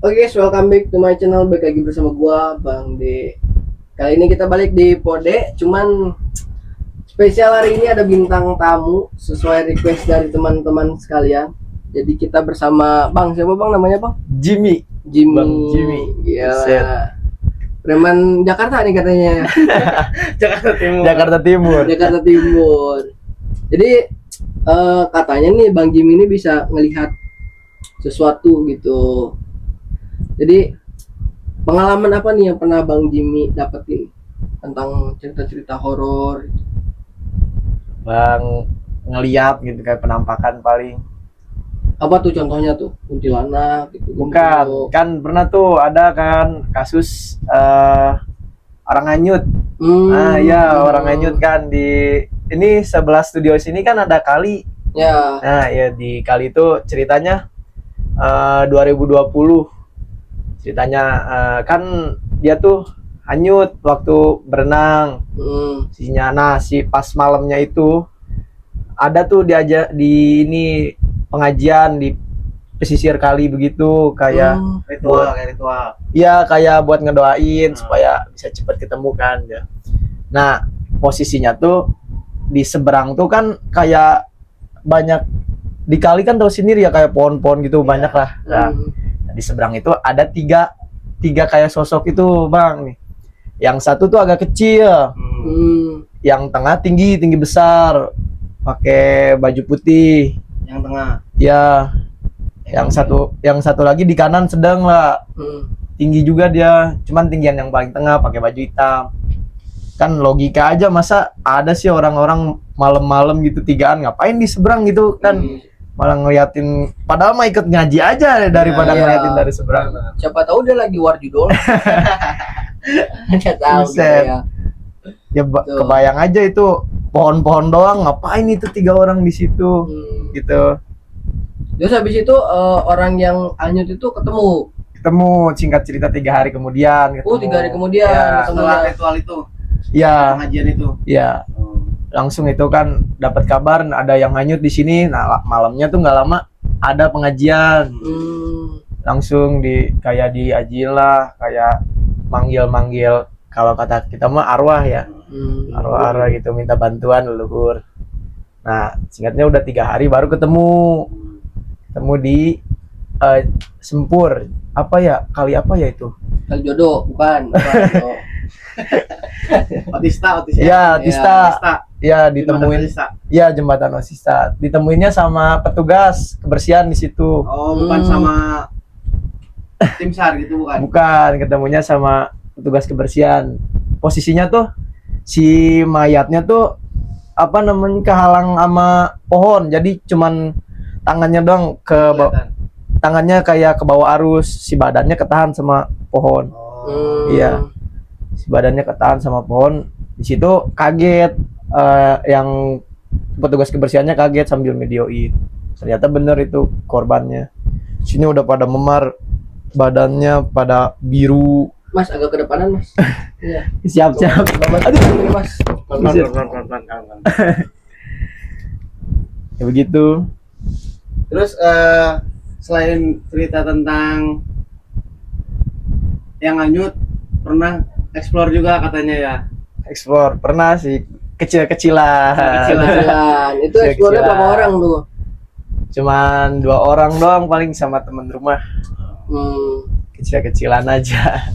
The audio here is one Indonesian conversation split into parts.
Oke guys, welcome back to my channel. Balik lagi bersama gua Bang D. Kali ini kita balik di Pode, cuman spesial hari ini ada bintang tamu sesuai request dari teman-teman sekalian. Jadi kita bersama Bang, siapa Bang namanya Bang? Jimmy. Bang Jimmy. Iya. Preman Jakarta nih katanya. Jakarta Timur. Jadi katanya nih Bang Jimmy ini bisa ngelihat sesuatu gitu. Jadi pengalaman apa nih yang pernah Bang Jimmy dapetin tentang cerita-cerita horor? Bang ngeliat gitu kayak penampakan paling. Apa tuh contohnya tuh? Kuntilanak gitu. Bukan, kan pernah tuh ada kan kasus orang hanyut. Orang hanyut kan di ini sebelah studio sini kan ada kali. Ya. Nah, ya di kali itu ceritanya 2020. Ceritanya kan dia tuh hanyut waktu berenang. Si pas malamnya itu ada tuh diajak di ini pengajian di pesisir kali begitu kayak ritual. Iya, kayak buat ngedoain supaya bisa cepat ketemu kan ya. Nah, posisinya tuh di seberang tuh kan kayak banyak di kali kan tahu sendiri ya kayak pohon-pohon gitu banyak lah. Nah, di seberang itu ada tiga kayak sosok itu Bang nih. Yang satu tuh agak kecil, yang tengah tinggi besar, pakai baju putih. Yang tengah. Ya, yang satu lagi di kanan sedang lah, tinggi juga dia, cuman tinggian yang paling tengah pakai baju hitam. Kan logika aja masa ada sih orang-orang malam-malam gitu tigaan ngapain di seberang gitu kan. Malah ngeliatin padahal mah ikut ngaji aja daripada ngeliatin dari seberang. Siapa tahu dia lagi warjudol. Enggak tahu gitu ya. Ya kebayang aja itu pohon-pohon doang ngapain itu 3 orang di situ gitu. Terus habis itu orang yang hanyut itu ketemu Singkat cerita 3 hari kemudian ketemu. 3 hari kemudian ya, setelah ritual itu. Ya. Pengajian itu. Ya. Langsung itu kan dapat kabar ada yang hanyut di sini. Nah, malamnya tuh nggak lama ada pengajian. Langsung kayak diajilah, kayak manggil kalau kata kita mah arwah ya. Arwah gitu minta bantuan leluhur. Nah, singkatnya udah 3 hari baru ketemu di Sempur. Apa ya? Kali apa ya itu? Kali Jodoh, bukan. Otista. Ya, Otista. Ya, ditemuin. Ya, jembatan Otista. Ditemuinnya sama petugas kebersihan di situ. Oh, bukan sama tim SAR gitu bukan? Bukan, ketemunya sama petugas kebersihan. Posisinya tuh si mayatnya tuh apa namanya kehalang sama pohon. Jadi cuman tangannya doang tangannya kayak ke bawah arus, si badannya ketahan sama pohon. Iya. Si badannya ketahan sama pohon. Di situ kaget yang petugas kebersihannya kaget sambil videoin. Ternyata bener itu korbannya. Sini udah pada memar, badannya pada biru. Mas agak ke depanan, Mas. Iya. Siap. Aduh, ini Mas. Ya begitu. Terus selain cerita tentang yang hanyut, pernah explore juga katanya ya? Explore pernah sih, kecil-kecilan. Itu explore-nya berapa orang tuh? Cuman 2 orang doang paling sama teman rumah. Kecil-kecilan aja.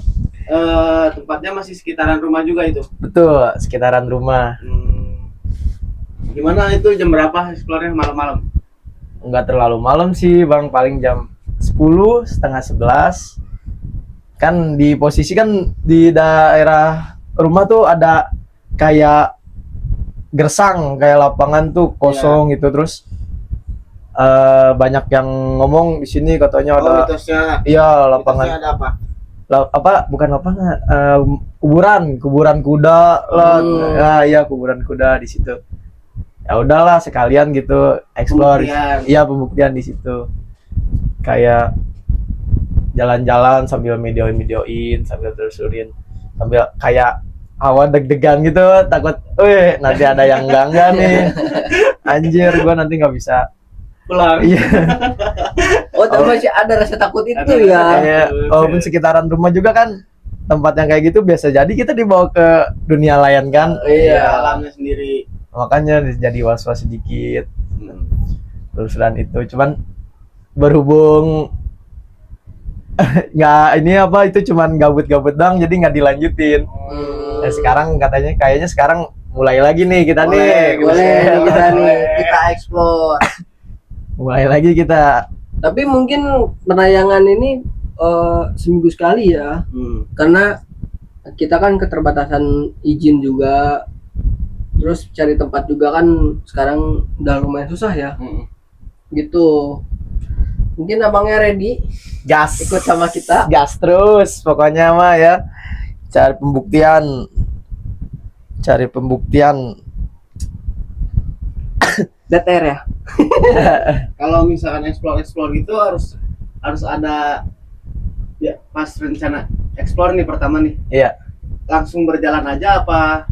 Tempatnya masih sekitaran rumah juga itu? Betul, sekitaran rumah. Gimana itu jam berapa explore-nya malam-malam? Enggak terlalu malam sih Bang, paling jam 10, setengah 11. Kan di posisi kan di daerah rumah tuh ada kayak gersang, kayak lapangan tuh kosong gitu. Terus banyak yang ngomong di sini katanya ada mitosnya. Iya, lapangan. Mitosnya ada apa? Bukan lapangan, kuburan kuda lah. Ya, kuburan kuda di situ. Ya udahlah sekalian gitu explore. Iya, pembuktian di situ. Kayak jalan-jalan sambil videoin sambil terusurin sambil kayak awal deg-degan gitu, takut nanti ada yang enggak nih. Anjir, gua nanti nggak bisa pulang. Iya. Oh, tapi masih ada rasa takut itu Ada ya. rasa Kayak walaupun sekitaran rumah juga kan tempat yang kayak gitu biasa jadi kita dibawa ke dunia lain kan. Iya, alamnya sendiri. Makanya jadi was-was sedikit. Hmm. Terus dan itu cuman berhubung nggak ini apa itu cuman gabut-gabut doang jadi nggak dilanjutin. Hmm. Nah, sekarang katanya kayaknya sekarang mulai lagi nih kita nih. Boleh nih kita nih, Boleh. kita explore. Mulai lagi kita. Tapi mungkin penayangan ini seminggu sekali ya, karena kita kan keterbatasan izin juga, terus cari tempat juga kan sekarang udah lumayan susah ya, gitu. Mungkin abangnya ready Gas. ikut sama kita. Gas terus pokoknya mah ya. Cari pembuktian. DTR ya. Kalau misalkan explore gitu harus ada ya pas rencana explore nih pertama nih. Iya. Langsung berjalan aja apa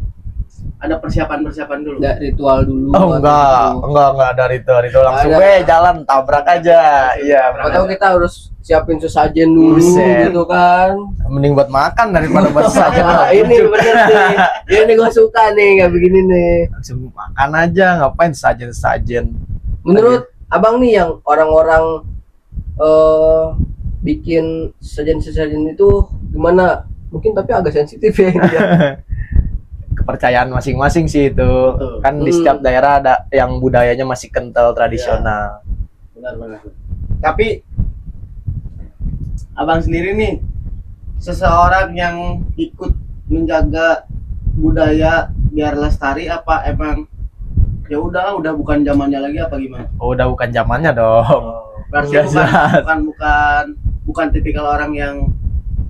ada persiapan dulu? Ada ritual dulu. Oh enggak dari itu langsung Ada. jalan tabrak aja. Iya. Atau kita harus siapin sesajen dulu Buset. gitu kan. Mending buat makan daripada buat saja. Nah, ini bener nih. Ini gue suka nih kayak begini nih. Langsung makan aja, ngapain sajen. Menurut abang nih yang orang-orang bikin sesajen itu gimana? Mungkin tapi agak sensitif ya. Kepercayaan masing-masing sih itu. Betul. Kan di setiap daerah ada yang budayanya masih kental tradisional. Benar. Tapi abang sendiri nih seseorang yang ikut menjaga budaya biar lestari apa emang ya udah bukan zamannya lagi apa gimana? Oh, udah bukan zamannya dong. Berarti Jelas. bukan tipikal orang yang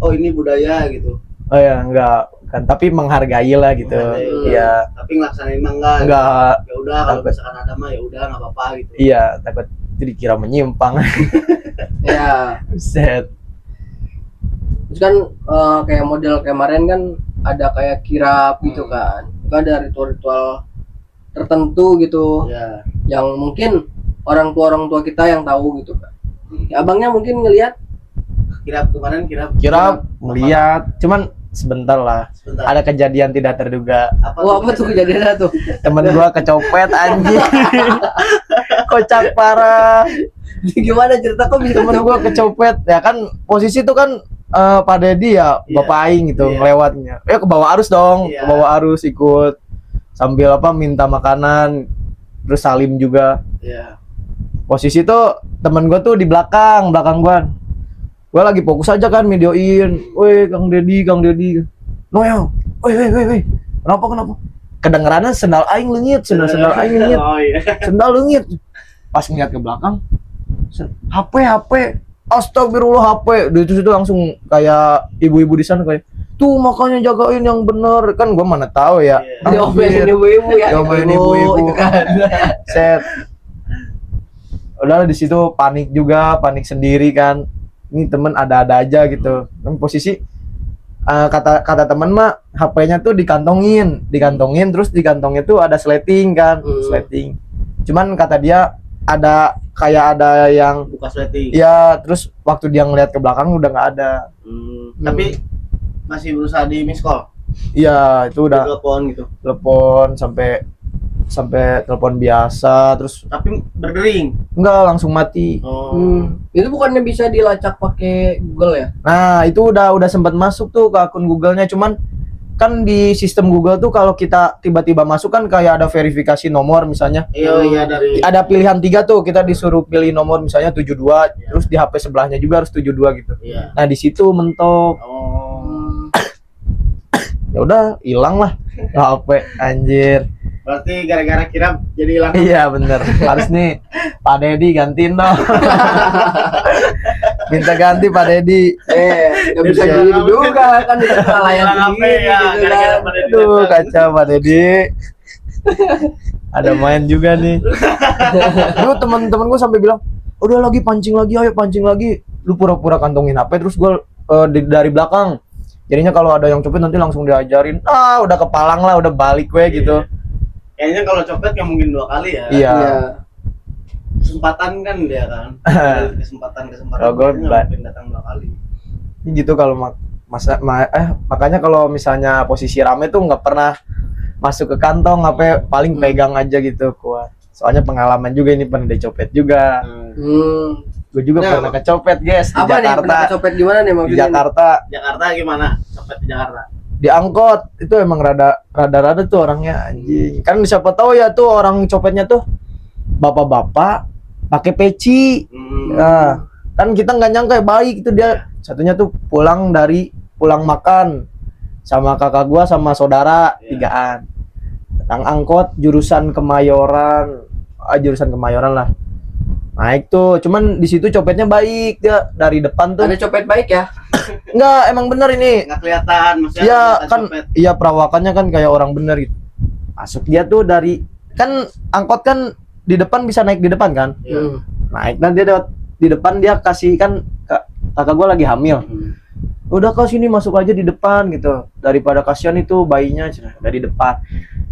oh ini budaya gitu. Oh ya, enggak kan, tapi menghargai lah gitu. Menghargai. Iya. Tapi ngelaksanain mah enggak. Enggak. Ya udah kalau Takut. misalkan ada mah ya udah nggak apa-apa gitu. Iya, takut itu dikira menyimpang. Ya. Set. Terus kan kayak model kemarin kan ada kayak kirap gitu kan. Itu ada ritual-ritual tertentu gitu Ya. yang mungkin orang tua kita yang tahu gitu kan. Ya, abangnya mungkin ngelihat Kirap kemarin kirap. Kira melihat, cuman sebentar lah. Sebentar. Ada kejadian tidak terduga. apa tuh kejadiannya tuh? Temen gua kecopet anjing. Kocak parah. Gimana cerita kok bisa Temen gua kecopet. Ya kan posisi itu kan Pak Dedi ya, Iya. Bapak Aing gitu Iya. ngelewatnya. Ke bawah arus dong, Iya. ke bawah arus ikut sambil minta makanan, terus salim juga. Ya. Posisi tuh temen gua tuh di belakang gua. Gua lagi fokus aja kan videoin. Woi, Kang Dedi. Noel. Woi. Kenapa? Kedengerannya sendal aing leungit, sendal aing leungit. Oh iya. Sendal leungit. Pas ngeliat ke belakang, HP. Astagfirullah HP. Di situ langsung kayak ibu-ibu di sana kayak, "Tuh makanya jagain yang bener." Kan gua mana tahu ya. Iya. diomelin ibu-ibu ya. Diomelin Ibu, ibu-ibu. itu kan. Set. Udah di situ panik sendiri kan. Ini temen ada-ada aja gitu. Kan posisi kata temen mah HP-nya tuh dikantongin terus di kantongnya tuh ada sleting kan, sleting. Cuman kata dia ada yang Buka sleting. ya, terus waktu dia ngeliat ke belakang udah nggak ada. Tapi masih berusaha di miss call. Iya, itu udah Telepon gitu. telepon sampai telepon biasa, terus Tapi berdering. enggak langsung mati. Itu bukannya bisa dilacak pakai Google ya? Nah, itu udah sempat masuk tuh ke akun Google-nya, cuman kan di sistem Google tuh kalau kita tiba-tiba masuk kan kayak ada verifikasi nomor misalnya. Iya dari Ada pilihan 3 tuh, kita disuruh pilih nomor misalnya 72, terus di HP sebelahnya juga harus 72 gitu. Iya. Nah, di situ mentok. Ya udah, hilang lah HP anjir. Berarti gara-gara kirap jadi hilang. Iya bener, harus nih Pak Dedi gantiin dong. Minta ganti Pak Dedi. Gak bisa Iya. gitu juga kan itu kelalaian Hilang HP sendiri ya, gitu gara-gara kan. pada di Aduh, depan. kacau Pak Dedi. Ada main juga nih. Lu temen-temen gue sampai bilang, udah lagi pancing lagi, ayo pancing lagi. Lu pura-pura kantongin HP, terus gue dari belakang. Jadinya kalau ada yang copet nanti langsung diajarin. Udah kepalang lah, udah balik gue gitu. Kayaknya kalau copet nggak mungkin 2 kali ya. Iya. Iya. kesempatan kan dia kan. Ada kesempatan Kalau gua mungkin datang 2 kali. gitu. Kalau makanya kalau misalnya posisi rame tuh nggak pernah masuk ke kantong, apa paling pegang aja gitu kuat. Soalnya pengalaman juga ini, pernah dicopet juga. Gue juga Nah, pernah kecopet guys di Apa nih Jakarta. pernah copet gimana nih Di maksudnya? Jakarta Jakarta gimana? Copet di Jakarta. di angkot itu emang rada tuh orangnya anjing. Kan siapa tahu ya tuh orang copetnya tuh bapak-bapak pakai peci. Nah, kan kita nggak nyangka ya, baik itu dia. Satunya tuh pulang makan sama kakak gua sama saudara, tigaan. Datang angkot jurusan Kemayoran. Jurusan Kemayoran lah. Naik tuh, cuman di situ copetnya baik dia dari depan tuh. Ada copet baik ya? Enggak, emang bener ini. Nggak kelihatan, maksudnya Iya kelihatan kan, copet. iya perawakannya kan kayak orang bener gitu. Masuk dia tuh dari, kan angkot kan di depan bisa naik di depan kan. Iya. Naik dan dia di depan, dia kasih kan kakak gua lagi hamil. Udah kau sini masuk aja di depan gitu, daripada kasihan itu bayinya dari depan.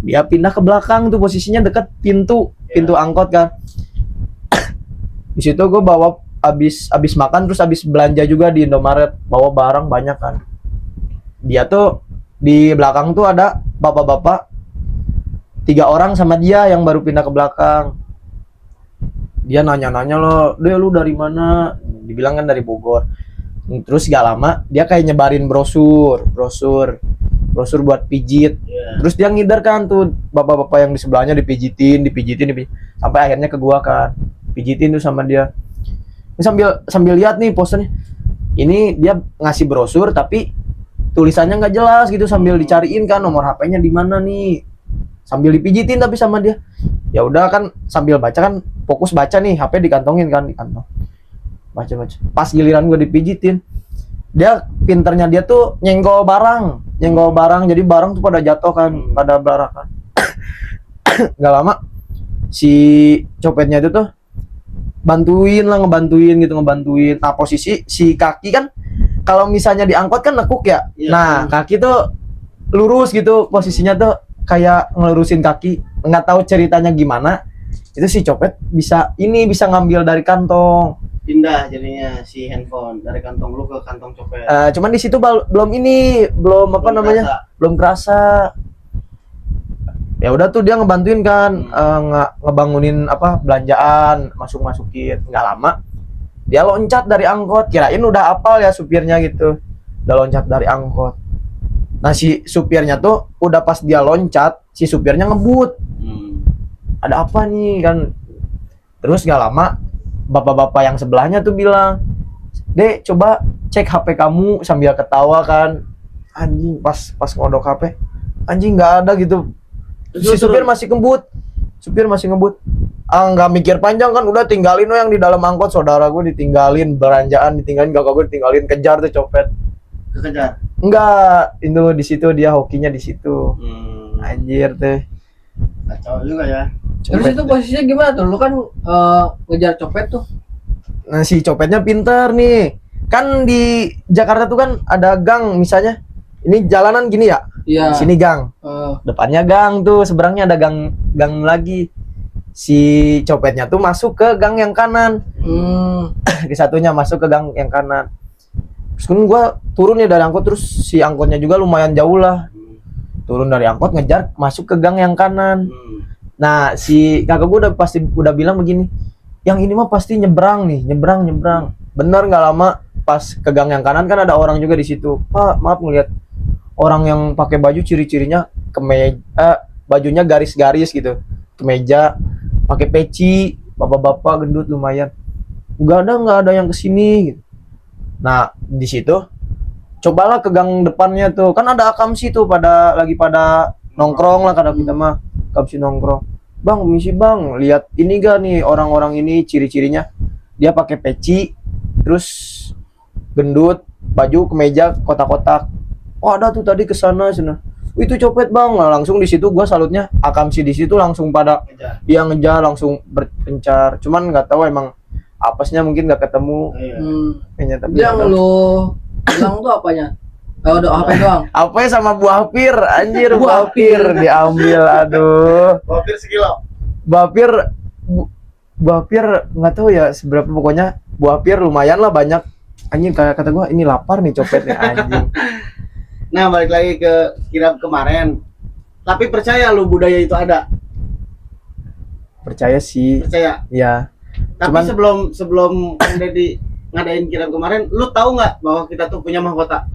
Dia pindah ke belakang tuh, posisinya dekat pintu angkot kan. Di situ gue bawa abis makan, terus abis belanja juga di Indomaret, bawa barang banyak kan. Dia tuh di belakang tuh ada bapak-bapak 3 orang sama dia yang baru pindah ke belakang. Dia nanya-nanya loh, "Deh lu dari mana?" Dibilang kan dari Bogor. Terus gak lama dia kayak nyebarin brosur buat pijit. Terus dia ngider kan tuh bapak-bapak yang di sebelahnya, dipijitin sampai akhirnya ke gua kan. Pijitin tuh sama dia. Ini sambil lihat nih posternya. Ini dia ngasih brosur tapi tulisannya nggak jelas gitu, sambil dicariin kan nomor HP-nya di mana nih. Sambil dipijitin tapi sama dia. Ya udah kan sambil baca kan, fokus baca nih, HP dikantongin kan, di kantong. Baca. Pas giliran gue dipijitin, dia pinternya dia tuh nyenggol barang, jadi barang tuh pada jatuh kan, pada berakan. Gak lama si copetnya itu tuh ngebantuin. Nah posisi si kaki kan, kalau misalnya diangkot kan nekuk ya. Iya. Nah kaki tuh lurus gitu, posisinya tuh kayak ngelurusin kaki. Nggak tahu ceritanya gimana, itu si copet bisa ngambil dari kantong. Pindah jadinya si handphone dari kantong lu ke kantong copet. Cuman di situ belum kerasa. Ya udah tuh dia ngebantuin kan, ngebangunin belanjaan, masukin. Nggak lama dia loncat dari angkot, kirain udah apal ya supirnya gitu, udah loncat dari angkot. Nah si supirnya tuh udah pas dia loncat, si supirnya ngebut. Ada apa nih kan? Terus nggak lama bapak-bapak yang sebelahnya tuh bilang, "Dek, coba cek HP kamu," sambil ketawa kan. Anjing, pas ngodok HP, anjing nggak ada gitu. Si supir masih ngebut. Nggak mikir panjang kan, udah tinggalin yang di dalam angkot. Saudara gue ditinggalin, belanjaan ditinggalin, kakak gue ditinggalin, kejar tuh copet. Kekejar. Enggak, itu di situ dia hokinya di situ. Anjir teh. Kacau juga ya. Terus itu posisinya gimana tuh? Lu kan ngejar copet tuh. Nah si copetnya pinter nih. Kan di Jakarta tuh kan ada gang, misalnya ini jalanan gini ya. Iya. Sini gang. Depannya gang tuh, seberangnya ada gang lagi. Si copetnya tuh masuk ke gang yang kanan. Di satunya masuk ke gang yang kanan. Terus kan gue turun ya dari angkot, terus si angkotnya juga lumayan jauh lah. Turun dari angkot ngejar masuk ke gang yang kanan. Nah si kakak gue udah bilang begini, yang ini mah pasti nyebrang. Bener nggak lama pas ke gang yang kanan kan ada orang juga di situ. "Pak, maaf ngeliat orang yang pakai baju ciri-cirinya bajunya garis-garis gitu, kemeja, pakai peci, bapak-bapak gendut lumayan. Nggak ada yang kesini." Gitu. Nah di situ cobalah ke gang depannya tuh, kan ada akamsi tuh pada nongkrong lah, kadang kita mah akamsi nongkrong. "Bang, misi bang, lihat ini gak nih orang-orang ini ciri-cirinya, dia pakai peci, terus gendut, baju kemeja kotak-kotak. Oh ada tuh tadi kesana. Itu copet bang." Nah, langsung di situ gua salutnya, akamsi di situ langsung pada ngejar, langsung berpencar. Cuman nggak tahu emang apesnya mungkin nggak ketemu. Kayaknya tapi yang lu bilang tuh apanya? Udah HP doang. apa sama buah pir, anjir. Buah pir diambil, aduh. Bapir sekilo. Buah pir buah pir nggak tahu ya seberapa, pokoknya buah pir lumayan lah banyak. Anjing, kayak kata gua ini lapar nih copetnya anjing. Nah, balik lagi ke kirab kemarin. Tapi percaya lu budaya itu ada? Percaya sih. Percaya. Ya. Tapi Cuman- sebelum Kang Deddy ngadain kirab kemarin, lu tahu nggak bahwa kita tuh punya mahkota?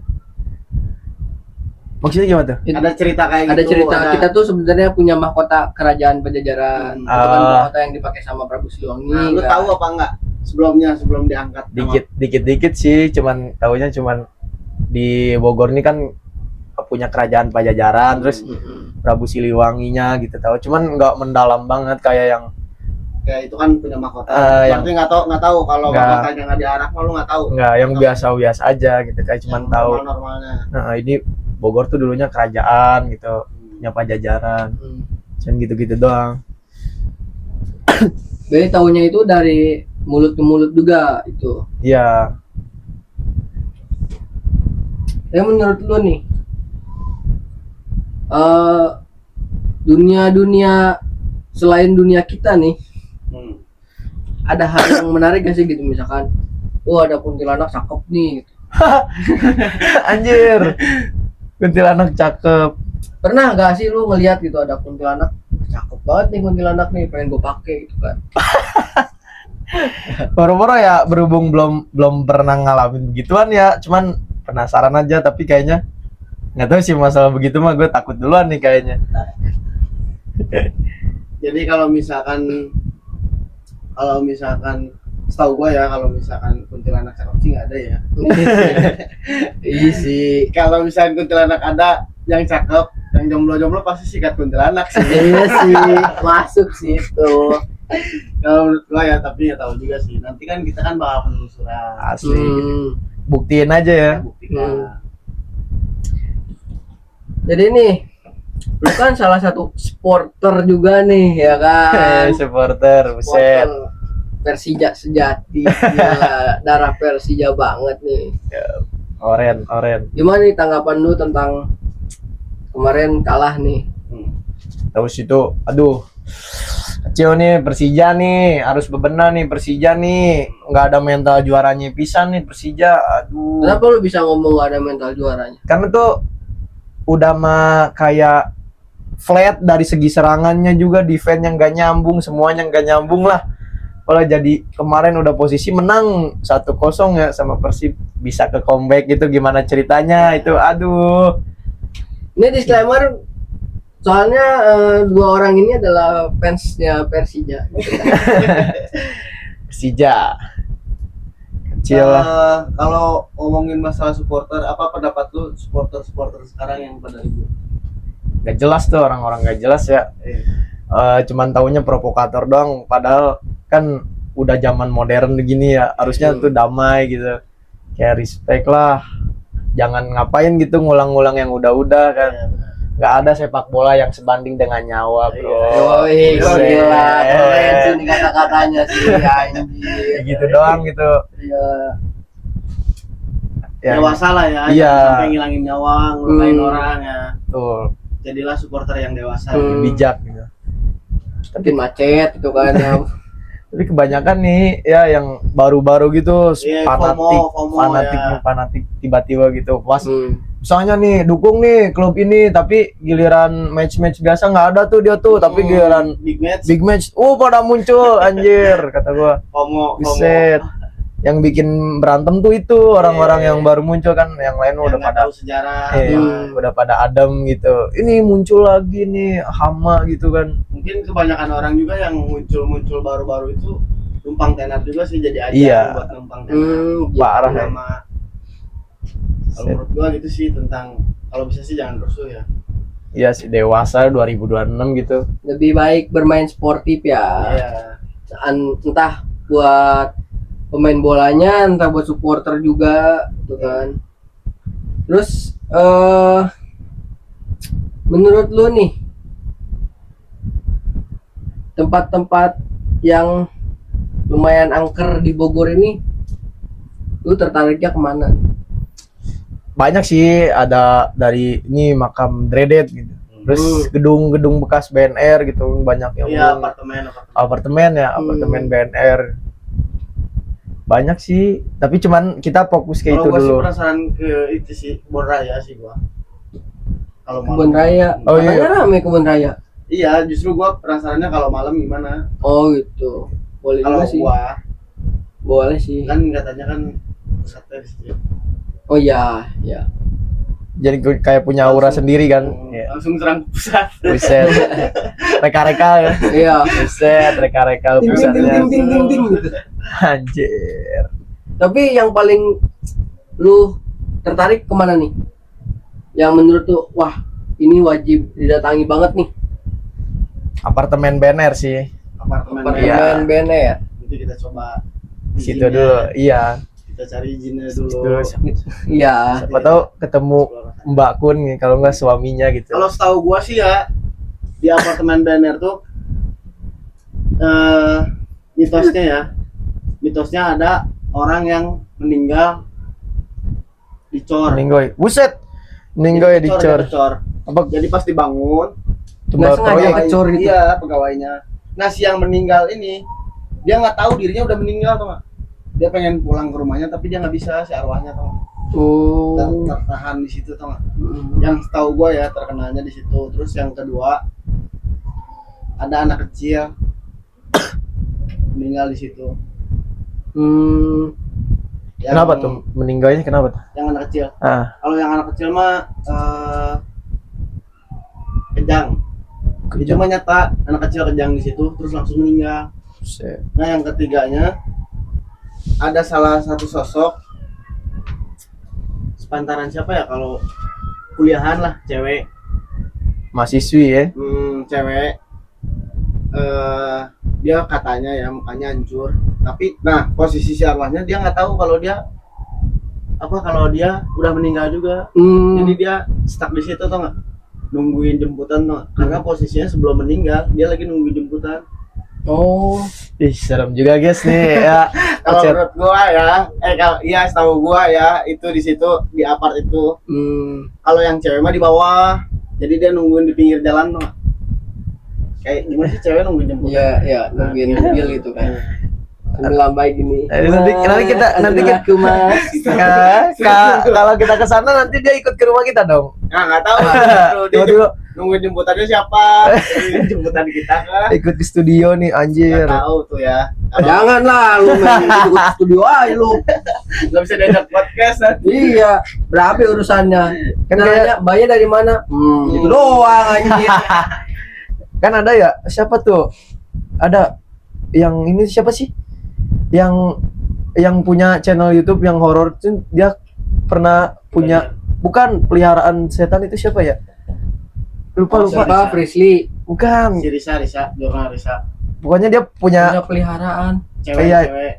Maksudnya gimana tuh? Ada cerita kayak Ada gitu. cerita kita tuh sebenarnya punya mahkota kerajaan Pajajaran. Itu kan mahkota yang dipakai sama Prabu Siliwangi. Nah, lu kan? tahu apa enggak sebelum diangkat? Dikit sih, cuman taunya cuman di Bogor ini kan punya kerajaan Pajajaran, terus Prabu Siliwanginya gitu tahu. Cuman nggak mendalam banget kayak yang Kayak itu kan punya mahkota. yang- Berarti nggak tahu kalau Nggak. mahkotanya nggak diarak, lu nggak tahu. nggak, yang biasa-biasa aja gitu, kayak cuman Yang tahu. normalnya. Nah, ini Bogor tuh dulunya kerajaan gitu, punya Pajajaran. Cuman gitu-gitu doang. Jadi tahunya itu dari mulut ke mulut juga itu. Iya. Ya menurut lu nih, dunia selain dunia kita nih, ada hal yang menarik gak sih gitu, misalkan, ada kuntilanak cakep nih gitu. Anjir. Kuntilanak cakep. Pernah gak sih lu ngelihat gitu ada kuntilanak cakep banget nih, kuntilanak nih pengen gue pakai gitu kan? Boro-boro ya, berhubung belum pernah ngalamin begituan ya, cuman penasaran aja, tapi kayaknya nggak tahu sih masalah begitu mah, gue takut duluan nih kayaknya. Jadi kalau misalkan setahu gua ya, kalau misalkan kuntilanak cakep sih nggak ada ya. Isi. Kalau misalkan kuntilanak ada yang cakep, yang jomblo pasti sikat kuntilanak sih. Iya sih, masuk sih itu. Kalau menurut gua ya, tapi ya tahu juga sih. Nanti kan kita kan bakal penelusuran. Asli. Buktiin aja ya. Buktikan. Jadi nih, lu kan salah satu supporter juga nih, ya kan? Supporter, buset. Supporter Persija sejati, ya, darah Persija banget nih. Oren. Gimana nih tanggapan lu tentang kemarin kalah nih? Terus itu, aduh, kecil nih Persija nih, harus bebenah nih Persija nih, nggak ada mental juaranya pisan nih Persija, aduh. Kenapa lu bisa ngomong gak ada mental juaranya? Karena tuh udah mah kayak flat dari segi serangannya juga, defense yang nggak nyambung, semuanya nggak nyambung lah. Kalau jadi kemarin udah posisi menang 1-0 ya sama Persib, bisa ke comeback gitu, gimana ceritanya itu, aduh. Ini disclaimer, soalnya dua orang ini adalah fansnya Persija. Persija kecil lah. Kalau ngomongin masalah supporter, apa pendapat lu supporter sekarang yang pada ribut? Gak jelas tuh orang-orang, gak jelas ya. Cuman taunya provokator doang, padahal kan udah zaman modern begini ya, harusnya tuh damai gitu, kayak respect lah, jangan ngapain gitu ngulang-ngulang yang udah-udah kan. Nggak ada sepak bola yang sebanding dengan nyawa, bro. Yoi, Buset. gila, keren sih nih kata-katanya sih, anjir. Gitu doang gitu Iya. ya. Dewasa lah ya, Iya. jangan sampai ngilangin nyawa, ngelukain orang ya. Tuh, Jadilah supporter yang dewasa. bijak gitu. Bikin macet itu kan ya. Tapi kebanyakan nih ya yang baru-baru gitu, Iya, FOMO fanatik tiba-tiba gitu. Pas Hmm. misalnya nih dukung nih klub ini, tapi giliran match-match biasa nggak ada tuh dia tuh, tapi giliran big match, pada muncul anjir, kata gua. FOMO. Buset. Yang bikin berantem tuh itu orang-orang yang baru muncul kan, yang lain Yang udah nggak pada tahu sejarah. udah pada adem gitu. Ini muncul lagi nih hama gitu kan. Mungkin kebanyakan orang juga yang muncul baru-baru itu numpang tenar juga sih, jadi aja Iya. buat numpang tenar. Parah ya. Sama kalau menurut gua gitu sih, tentang kalau bisa sih jangan rusuh ya. Iya sih, dewasa 2026 gitu. Lebih baik bermain sportif ya. Iya. Entah buat pemain bolanya, entah buat supporter juga gitu kan. Terus menurut lu nih, tempat-tempat yang lumayan angker di Bogor ini, lu tertariknya kemana? Banyak sih, ada dari ini makam Dredet gitu. Terus gedung-gedung bekas BNR gitu banyak yang Iya, apartemen apartemen BNR. Banyak sih, tapi cuman kita fokus ke itu Kalau gua sih dulu. penasaran ke itu sih, Kebun Raya sih gua. Kalau Kebun malam. raya. Oh, Katanya iya. rame kebun raya. Iya, justru gua penasarannya kalau malam gimana. Oh gitu. Boleh Kalau juga sih. gua Boleh sih. kan katanya kan pusatnya di situ. Oh iya, ya. Jadi kayak punya aura Langsung- sendiri kan. Iya. Langsung serang ke pusat. Buset. Reka-reka ya. Iya. Buset, reka-reka Ting ting ting pusatnya. ting ting ting ting gitu. Anjir. Tapi yang paling lu tertarik kemana nih? Yang menurut tuh, wah ini wajib didatangi banget nih. Apartemen BNR sih. Apartemen Iya. Apartemen BNR. Nanti kita coba Di situ izinnya. dulu. Iya. Kita cari izinnya dulu. Terus Iya. siapa tahu ketemu Mbak Kun nih, kalau nggak suaminya gitu. Kalau setahu gua sih ya di apartemen BNR tuh mitosnya ada orang yang meninggal dicor. Meninggoy. Buset. Meninggoy dicor. Apa Jadi pas dibangun, tumbal Nggak sengaja proyek? kecor gitu. iya pegawainya. Nah si yang meninggal ini dia nggak tahu dirinya udah meninggal tuh nggak? Dia pengen pulang ke rumahnya tapi dia nggak bisa si arwahnya tuh Oh. tertahan di situ tuh nggak? Yang tahu gua ya terkenalnya di situ. Terus yang kedua ada anak kecil meninggal di situ. Yang- Kenapa tuh meninggalnya kenapa tuh? Yang anak kecil. Ah, Kalau yang anak kecil mah kejang. Itu mah nyata anak kecil kejang di situ terus langsung meninggal. buset. Nah yang ketiganya ada salah satu sosok sepantaran siapa ya kalau kuliahan lah cewek. Mahasiswi ya. Cewek dia katanya ya mukanya hancur tapi nah posisi si arwahnya dia nggak tahu kalau dia udah meninggal juga. Jadi dia stuck di situ tuh nggak nungguin jemputan tuh karena posisinya sebelum meninggal dia lagi nungguin jemputan. Oh. Ih, serem juga guys nih ya. Kalau Konsep. menurut gua ya kalau iya setahu gua ya itu di situ di apart itu. Kalau yang cewek mah di bawah jadi dia nungguin di pinggir jalan tuh nggak? Kayak gimana sih cewek nungguin jemputan? Iya, iya, nungguin mobil gitu kan. Sambil lambai gini. Nanti kita Aku mas. kalau kita ke sana nanti dia ikut ke rumah kita dong. Nah nggak tahu dia Tiba-tiba nungguin jemputannya siapa? Jemputan kita kah? ikut ke studio nih anjir. Nggak tahu tuh ya. Janganlah lu main ikut studio aja lu. Nggak bisa diajak podcast nanti. Iya, berapa urusannya? Kan Kan kayak- bayar dari mana? Itu doang anjir. Kan ada ya, siapa tuh? Ada yang ini siapa sih? Yang punya channel YouTube yang horor tuh dia pernah punya bukan peliharaan setan itu siapa ya? Lupa. Siapa? Frisly. Bukan. Si Risa, jurnal Risa. Pokoknya dia punya Punya peliharaan. Cewek.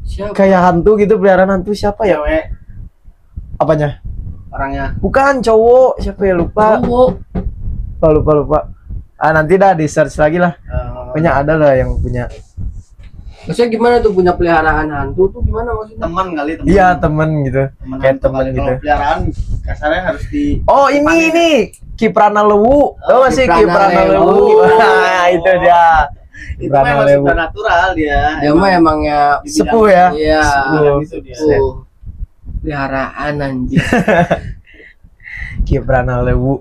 Siapa? kayak hantu gitu, peliharaan hantu siapa ya? Cewek Apanya? orangnya. Bukan cowok, siapa ya lupa. Lupa. Ah nanti dah di search lagi lah. Pokoknya ada lah yang punya. Maksudnya gimana tuh punya peliharaan hantu tuh gimana maksudnya? Teman kali teman. Iya temen gitu. Kayak hantu teman kali. gitu. Kalau peliharaan kasarnya harus di Oh ini Kiprana Lewu. Tahu nggak sih Kiprana Kiprana Lewu. Lewu? Nah itu dia. itu Kiprana memang Lewu. supernatural dia. Dia mah emangnya Di Sepuh bidang- ya. iya. di bidang itu dia. Peliharaan anjir. Kiprana Lewu.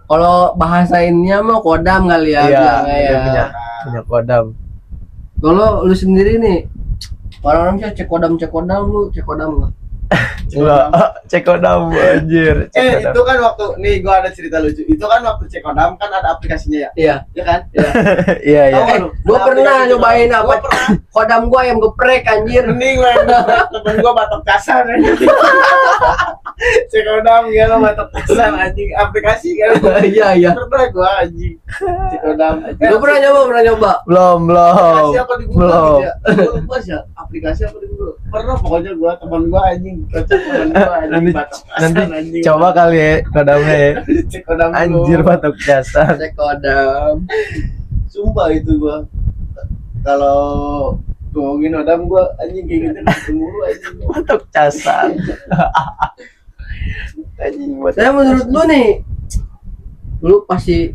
Kalau bahasainnya mah kodam kali ya Iya, bilangnya dia ya. punya kodam. Kalau lu sendiri nih orang-orang sih cek kodam lu cek kodam nggak? Enggak, cek kodam anjir. Cek kodam. Itu kan waktu nih gua ada cerita lucu. Itu kan waktu cek kodam kan ada aplikasinya ya. Iya. Iya kan? Iya iya. Tahu nggak lu? Gua Ada pernah aplikasi nyobain kodam. apa? Gua pernah. Kodam gua yang geprek anjir. Mending lah temen gua batok kasar anjing. Cek kodam ya lo batok kasar anjing aplikasi kan. Iya. Pernah gua anjing. Cek kodam. Lu pernah nyoba? Belum. Aplikasi apa di Google Belum. gitu ya? Gua lupa sih ya, aplikasi apa di Google. Pernah pokoknya gua teman gua anjing. Kocak teman gua anjing Nanti batok kasar nanti anjing. coba kali ya kodamnya ya. Cek kodam dulu. Anjir batuk dasar. Cek kodam. Sumpah itu gua kalau ngomongin kodam gua anjing kayak gitu cemburu anjing. Batuk dasar. Anjing batuk. Saya menurut lu nih lu pasti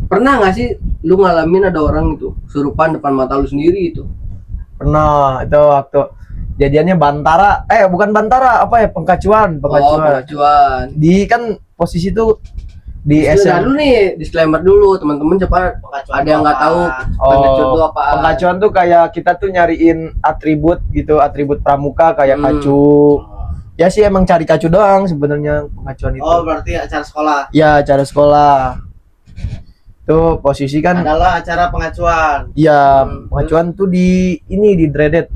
pernah nggak sih lu ngalamin ada orang itu kesurupan depan mata lu sendiri itu? Pernah, itu waktu jadiannya Bantara, bukan Bantara, apa ya, Pengkacuan. Pengacuan. Di kan posisi tuh di Disclaimer SM. dulu nih, disclaimer dulu teman-teman, cepat ada yang nggak tahu pengacuan itu apa. Pengkacuan tuh kayak kita tuh nyariin atribut gitu, atribut pramuka kayak kacu. Ya sih emang cari kacu doang sebenarnya pengkacuan itu. Oh, berarti acara sekolah. Ya, acara sekolah. Tuh posisi kan Adalah acara pengacuan. ya pengacuan tuh di Dredet.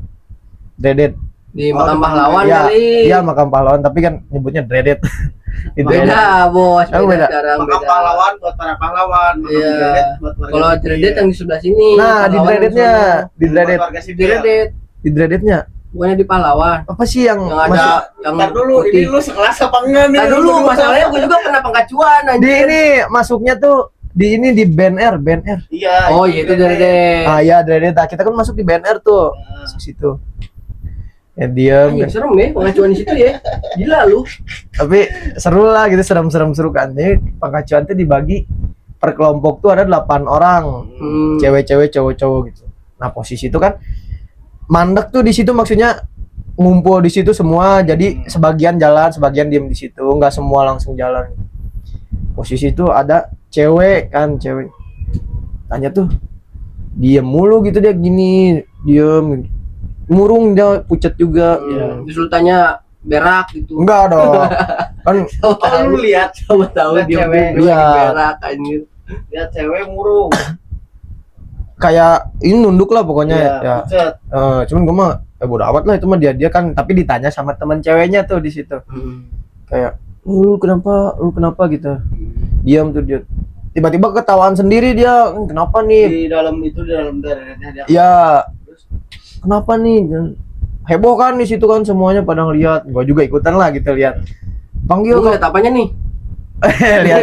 Di makam pahlawan Ya, kali. iya makam pahlawan tapi kan nyebutnya Dredet. Di Dredet. Beda, Bos. Oh, beda. Sekarang Makam beda. pahlawan buat para pahlawan. Makam Iya. Dredet buat warga Kalau sipil. Dredet yang di sebelah sini. Nah, di pahlawan Dredetnya, yang sono. di Dredet. Buat warga sipil. Dredet, Di Dreadednya bukannya di pahlawan. apa sih yang Yang ada yang Ntar dulu, putih. ini lu sekelas apa enggak nih? Ntar dulu, masalahnya gue juga pernah pengacuan di anjir. ini masuknya tuh di BNR. Iya. Oh iya itu Dredet. Ah ya Dredet. Nah, kita kan masuk di BNR tuh. Masuk situ. Ya diam. Anjir, serem ya pengacuan di situ ya. Gila lu. Tapi seru lah gitu, seru kan. Jadi pengacuan tuh dibagi per kelompok tuh ada 8 orang. Cewek-cewek, cowok-cowok gitu. Nah, posisi itu kan mandek tuh di situ, maksudnya ngumpul di situ semua. Jadi sebagian jalan, sebagian diem di situ, nggak semua langsung jalan. Posisi itu ada cewek. Tanya tuh, diem mulu gitu dia gini, diem, murung dia, pucet juga. Disuruh tanya berak gitu. Enggak dong, kan Oh, lu lihat Sama tahu Lihat dia cewek. Iya. berak anjir. lihat cewek murung. kayak ini nunduk lah pokoknya ya. Pucet. Cuman gue mah bodo amat lah, itu mah dia kan, tapi ditanya sama teman ceweknya tuh di situ. Kayak lu kenapa gitu, diam tuh dia, tiba-tiba ketahuan sendiri dia, kenapa nih Di dalam Dreadetnya dia. ya, kenapa nih, heboh kan di situ kan, semuanya pada ngeliat, gua juga ikutan lah gitu, lihat, panggil Lu lihat apanya nih? lihat,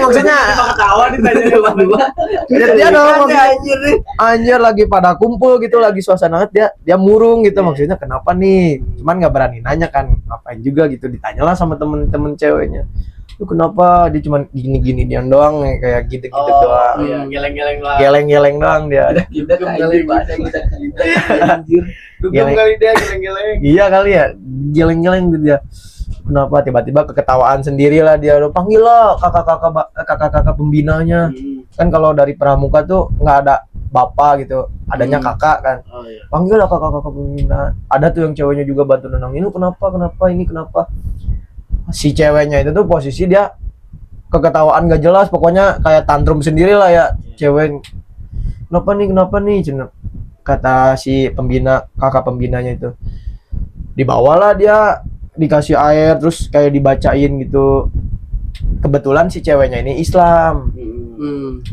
maksudnya Ketawa ditanya Dua-dua. lihat dia dong, maksudnya, Anjir nih. anjir lagi pada kumpul gitu, lagi suasana hangat, dia murung gitu, maksudnya kenapa nih, cuman nggak berani nanya kan, ngapain juga gitu, ditanyalah sama temen-temen ceweknya, lu kenapa, dia cuman gini-gini dia doang nih, kayak gitu-gitu doang, Iya, geleng-geleng lah. geleng-geleng doang dia. Kita kali bahasa kita anjir. Dugem Geleng. kali dia geleng-geleng. Iya kali ya, geleng-geleng gitu dia. Kenapa tiba-tiba keketawaan sendiri lah dia, lo panggil lah kakak-kakak pembinanya. Kan kalau dari pramuka tuh nggak ada bapak gitu, adanya kakak kan. Oh iya. Panggil lah kakak-kakak pembina. Ada tuh yang ceweknya juga bantu nenangin, kenapa. Si ceweknya itu tuh posisi dia keketawaan gak jelas, pokoknya kayak tantrum sendiri lah ya, cewek. Kenapa nih cina, kata si pembina, kakak pembinanya itu. Dibawalah dia, dikasih air, terus kayak dibacain gitu. Kebetulan si ceweknya ini Islam,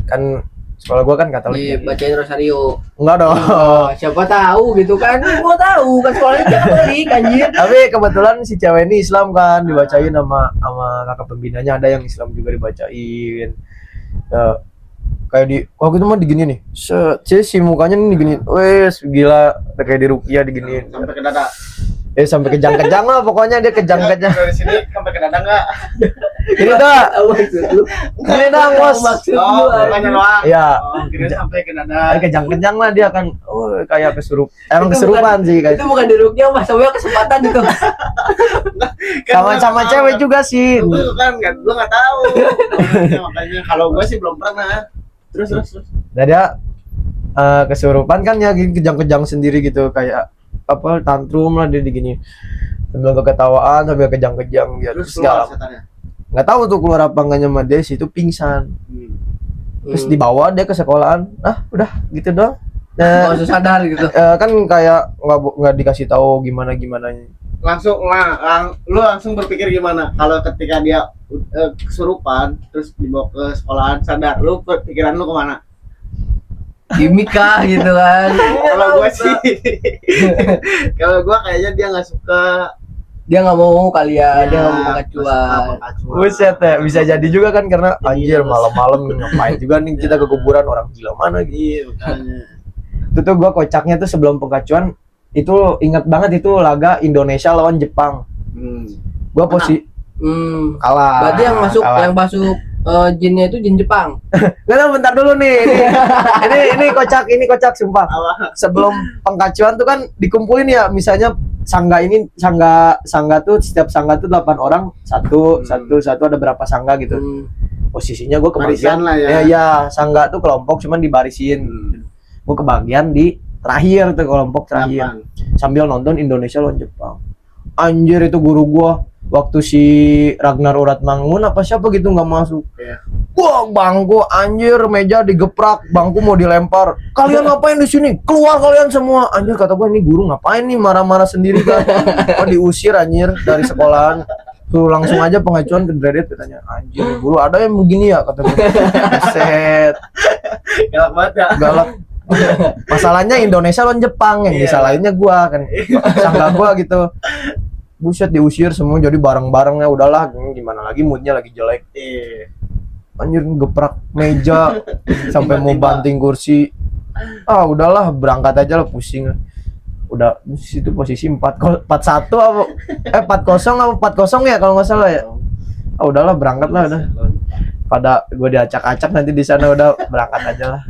kan sekolah gua kan Katolik. Bacain rosario. Enggak dong. Siapa tahu gitu kan? Gua tahu kan sekolahnya Katolik anjir. Tapi kebetulan si cewek ini Islam kan, dibacain sama kakak pembinanya, ada yang Islam juga dibacain. Ya, kayak di waktu itu mah digini nih, si mukanya nih digini, wes gila, kayak di ruqyah diginiin. Sampai ke dada. Sampai kejang-kejang lah, pokoknya dia kejang-kejang. Dari sini sampai ke dada enggak? Ini dah, Tahu maksud lu. ini dah bos. Maksud Oh, lu. mukanya doang. Iya. Oh, kira sampai ke dada. Kejang-kejang lah dia kan, kayak emang kesurupan sih kayak. Itu bukan di rukyah, Mas. Soalnya kesempatan itu. Sama cewek juga sih. Lu kan enggak, lu enggak tahu. Makanya kalau gua sih belum pernah. Terus. Dan dia kesurupan kan ya, kejang-kejang sendiri gitu, kayak apa, tantrum lah dia digini, sambil keketawaan, sambil kejang-kejang gitu. Terus Segala keluar setannya. nggak tahu tuh keluar apa enggaknya, sama dia situ pingsan, terus dibawa dia ke sekolahan, udah gitu doang. Langsung sadar gitu. Kan kayak nggak dikasih tahu gimana Langsung lu langsung berpikir gimana kalau ketika dia kesurupan terus dibawa ke sekolahan sadar, lu pikiran lu kemana? Gimik kah gitu kan. Kalau gua sih kalau gua kayaknya dia nggak suka. Dia nggak mau kali ya, dia Ya, nggak mau pengacuan. Buset ya, bisa jadi juga kan, karena anjir malam-malam ngapain juga nih kita ke kuburan, orang gila mana gitu. Iya, makanya. Itu tuh gua kocaknya tuh sebelum pengacuan itu, ingat banget itu laga Indonesia lawan Jepang. Gua posisi kalah. Berarti yang masuk kalah. yang masuk jinnya itu jin Jepang. Nggak tahu, bentar dulu nih. Ini kocak sumpah. Sebelum pengkacuan tuh kan dikumpulin ya, misalnya sangga tuh setiap sangga tuh 8 orang, satu ada berapa sangga gitu. Posisinya gue kebagian lah ya. Ya sangga tuh kelompok cuman dibarisin. Gue kebagian di terakhir tuh, kelompok terakhir. Sambil nonton Indonesia lawan Jepang. Anjir, itu guru gua waktu si Ragnar Uratmangun apa siapa gitu nggak masuk. Wah, bangku anjir, meja digeprak, bangku mau dilempar. Kalian ngapain di sini? Keluar kalian semua. Anjir, kata gua, ini guru ngapain nih marah-marah sendiri kan? Oh, diusir anjir dari sekolahan. Tuh langsung aja pengajuan ke Dredet, katanya. Anjir, guru ada yang begini ya, kata gua. Set. Galak banget ya. Galak. Masalahnya Indonesia lawan Jepang, yang disalahinnya gua kan. Sangka gua gitu. Buset, diusir semua, jadi bareng-bareng ya udahlah, gimana lagi, moodnya lagi jelek. Anjir, geprak meja sampai mau banting kursi. Ah, udahlah, berangkat aja lah, pusing. Udah di situ posisi 4-1 apa 4-0 apa 4-0 ya kalau nggak salah ya. Ah, udahlah, berangkat lah udah. Pada gue diacak-acak nanti di sana, udah berangkat aja lah.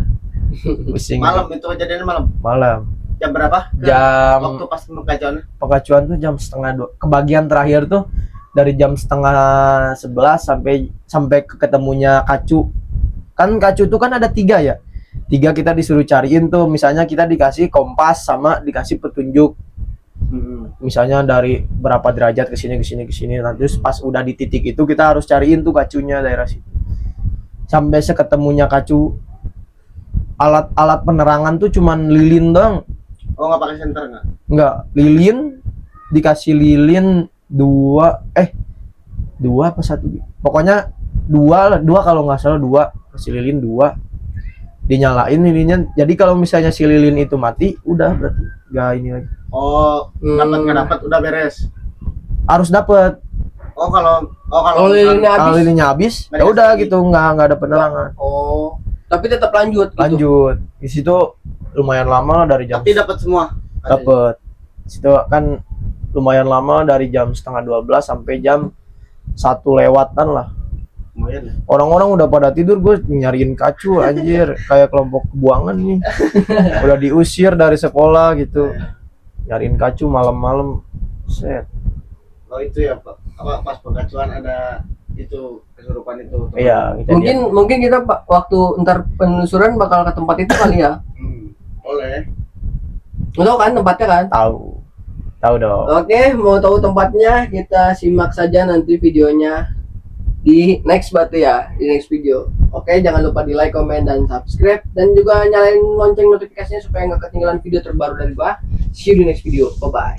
Pusing. Malam itu kejadiannya malam. Malam. Jam berapa? Jam Waktu pas pengkacuan. Pengacuan tuh jam 11:30. Kebagian terakhir tuh dari jam 10:30 sampai ketemunya kacu. Kan kacu tuh kan ada 3 ya. 3 kita disuruh cariin tuh, misalnya kita dikasih kompas sama dikasih petunjuk. Misalnya dari berapa derajat ke sini. Nah, terus pas udah di titik itu kita harus cariin tuh kacunya daerah situ. Sampai seketemunya kacu, alat penerangan tuh cuman lilin doang. Oh, nggak pakai senter nggak? Nggak, lilin, dikasih lilin 2 apa 1, pokoknya 2 kalau nggak salah 2, kasih lilin 2, dinyalain lilinnya. Jadi kalau misalnya si lilin itu mati, udah berarti nggak ini lagi. Oh, dapat nggak dapat udah beres. Harus dapet. Kalau Lilinnya habis, ya udah gitu, nggak ada penerangan. Oh, tapi tetap lanjut gitu. Lanjut. Di situ lumayan lama dari jam. Tapi dapat semua. Dapet. Situ kan lumayan lama dari jam 11:30 sampai jam 1 lewatan lah. Lumayan. Orang-orang udah pada tidur, gue nyariin kacu anjir, kayak kelompok kebuangan nih. Udah diusir dari sekolah gitu. Nyariin kacu malam-malam. Set. Oh, itu ya, Pak. Apa pas pengkacuan ada itu kesurupan itu. Iya, Mungkin kita waktu ntar penelusuran bakal ke tempat itu kali ya. Boleh. Tahu kan tempatnya kan? Tahu dong. Oke, mau tahu tempatnya kita simak saja nanti videonya di next di next video. Oke, jangan lupa di like, comment, dan subscribe, dan juga nyalain lonceng notifikasinya supaya nggak ketinggalan video terbaru dari gua. See you di next video. Bye bye.